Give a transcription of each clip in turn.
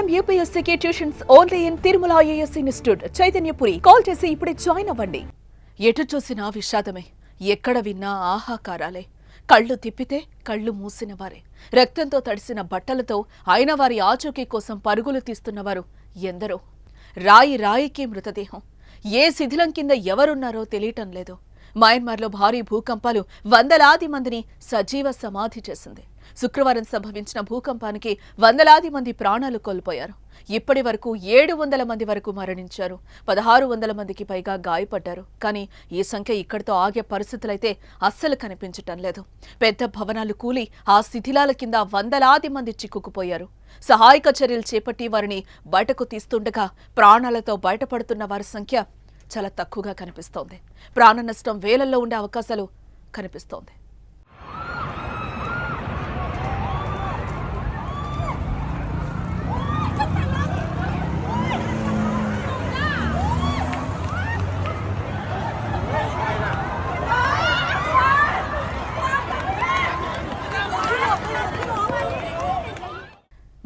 IIM UPSC tuitions only in Tirumala IAS institute Chaitanyapuri. Call చేసి ఇప్పుడే join అవ్వండి. ఎటు చూసినా విషాదమే, ఎక్కడ విన్నా ఆహాకారాలే. కళ్ళు తిప్పితే కళ్ళు మూసినవారే, రక్తంతో తడిసిన బట్టలతో అయిన వారి ఆచూకీ కోసం పరుగులు తీస్తున్నవారు ఎందరో. రాయి రాయికి మృతదేహం. ఏ శిథిలం కింద ఎవరున్నారో తెలియటం లేదు. మయన్మార్లో భారీ భూకంపాలు వందలాది మందిని సజీవ సమాధి చేసింది. శుక్రవారం సంభవించిన భూకంపానికి వందలాది మంది ప్రాణాలు కోల్పోయారు. ఇప్పటి వరకు 700 మంది వరకు మరణించారు. 1600 మందికి పైగా గాయపడ్డారు. కానీ ఈ సంఖ్య ఇక్కడితో ఆగే పరిస్థితులైతే అస్సలు కనిపించటం లేదు. పెద్ద భవనాలు కూలి ఆ శిథిలాల కింద వందలాది మంది చిక్కుకుపోయారు. సహాయక చర్యలు చేపట్టి వారిని బయటకు తీస్తుండగా ప్రాణాలతో బయటపడుతున్న వారి సంఖ్య చాలా తక్కువగా కనిపిస్తోంది. ప్రాణ నష్టం వేలల్లో ఉండే అవకాశాలు కనిపిస్తోంది.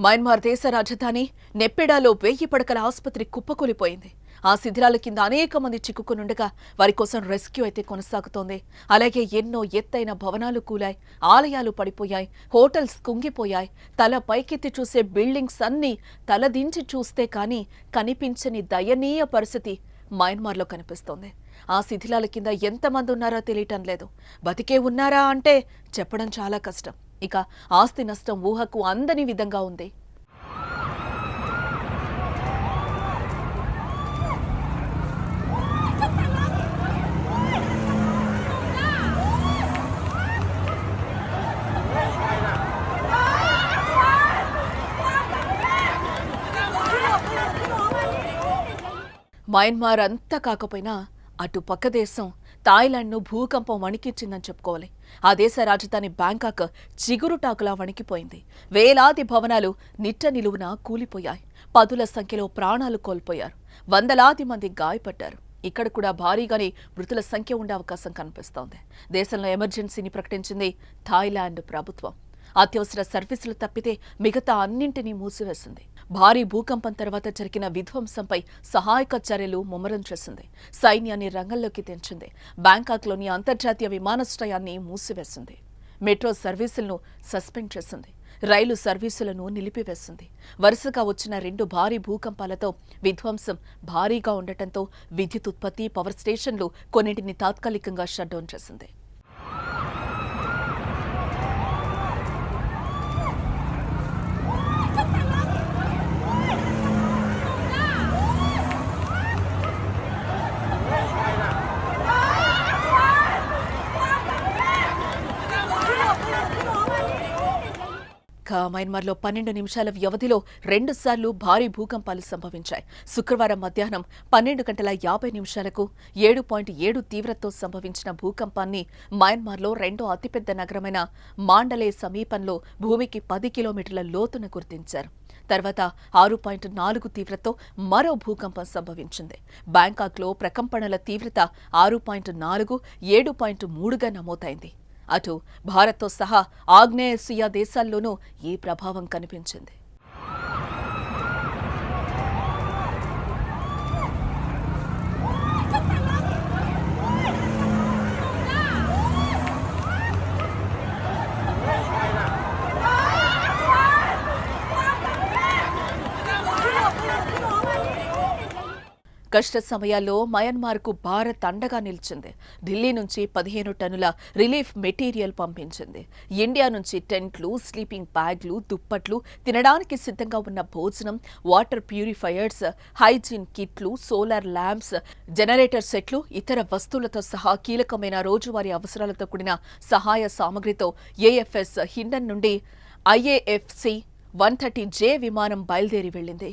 మయన్మార్ దేశ రాజధాని నెప్పిడాలో 1000 పడకల ఆసుపత్రి కుప్పకూలిపోయింది. ఆ శిథిలాల కింద అనేక మంది చిక్కుకునుండగా వారి కోసం రెస్క్యూ అయితే కొనసాగుతోంది. అలాగే ఎన్నో ఎత్తైన భవనాలు కూలాయి, ఆలయాలు పడిపోయాయి, హోటల్స్ కుంగిపోయాయి. తల పైకెత్తి చూసే బిల్డింగ్స్ అన్నీ తలదించి చూస్తే కానీ కనిపించని దయనీయ పరిస్థితి మయన్మార్లో కనిపిస్తోంది. ఆ శిథిలాల కింద ఎంతమంది ఉన్నారో తెలియటం లేదు. బతికే ఉన్నారా అంటే చెప్పడం చాలా కష్టం. ఇక ఆస్తి నష్టం ఊహకు అందని విధంగా ఉంది. మయన్మార్ అంతా కాకపోయినా అటు పక్క దేశం థాయిలాండ్ను భూకంపం వణికించిందని చెప్పుకోవాలి. ఆ దేశ రాజధాని బ్యాంకాక్ చిగురుటాకులా వణికిపోయింది. వేలాది భవనాలు నిట్ట నిలువున కూలిపోయాయి. పదుల సంఖ్యలో ప్రాణాలు కోల్పోయారు. వందలాది మంది గాయపడ్డారు. ఇక్కడ కూడా భారీగానే మృతుల సంఖ్య ఉండే అవకాశం కనిపిస్తోంది. దేశంలో ఎమర్జెన్సీని ప్రకటించింది థాయిలాండ్ ప్రభుత్వం. అత్యవసర సర్వీసులు తప్పితే మిగతా అన్నింటినీ మూసివేసింది. భారీ భూకంపం తర్వాత జరిగిన విధ్వంసంపై సహాయక చర్యలు ముమ్మరం చేసింది. సైన్యాన్ని రంగంలోకి తెంచింది. బ్యాంకాక్లోని అంతర్జాతీయ విమానాశ్రయాన్ని మూసివేసింది. మెట్రో సర్వీసులను సస్పెండ్ చేసింది. రైలు సర్వీసులను నిలిపివేసింది. వరుసగా వచ్చిన 2 భారీ భూకంపాలతో విధ్వంసం భారీగా ఉండటంతో విద్యుత్ ఉత్పత్తి, పవర్ స్టేషన్లు కొన్నింటిని తాత్కాలికంగా షట్డౌన్ చేసింది. మయన్మార్లో 12 నిమిషాల వ్యవధిలో 2 సార్లు భారీ భూకంపాలు సంభవించాయి. శుక్రవారం మధ్యాహ్నం 12 గంటల 50 నిమిషాలకు 7.7 తీవ్రతతో సంభవించిన భూకంపాన్ని మయన్మార్లో రెండో అతిపెద్ద నగరమైన మాండలే సమీపంలో భూమికి 10 కిలోమీటర్ల లోతున గుర్తించారు. తర్వాత 6.4 తీవ్రతతో మరో భూకంపం సంభవించింది. బ్యాంకాక్లో ప్రకంపనల తీవ్రత 6.4, 7.3గా నమోదైంది. అటు భారత్తో సహా ఆగ్నేయాసియా దేశాల్లోనూ ఈ ప్రభావం కనిపించింది. కష్ట సమయాల్లో మయన్మార్కు భారత్ అండగా నిలిచింది. ఢిల్లీ నుంచి 15 టన్నుల రిలీఫ్ మెటీరియల్ పంపించింది. ఇండియా నుంచి టెంట్లు, స్లీపింగ్ బ్యాగ్లు, దుప్పట్లు, తినడానికి సిద్ధంగా ఉన్న భోజనం, వాటర్ ప్యూరిఫైయర్స్, హైజీన్ కిట్లు, సోలార్ ల్యాంప్స్, జనరేటర్ సెట్లు, ఇతర వస్తువులతో సహా కీలకమైన రోజువారీ అవసరాలతో కూడిన సహాయ సామగ్రితో ఏఎఫ్ఎస్ హిండన్ నుండి IAFC 130J విమానం బయలుదేరి వెళ్లింది.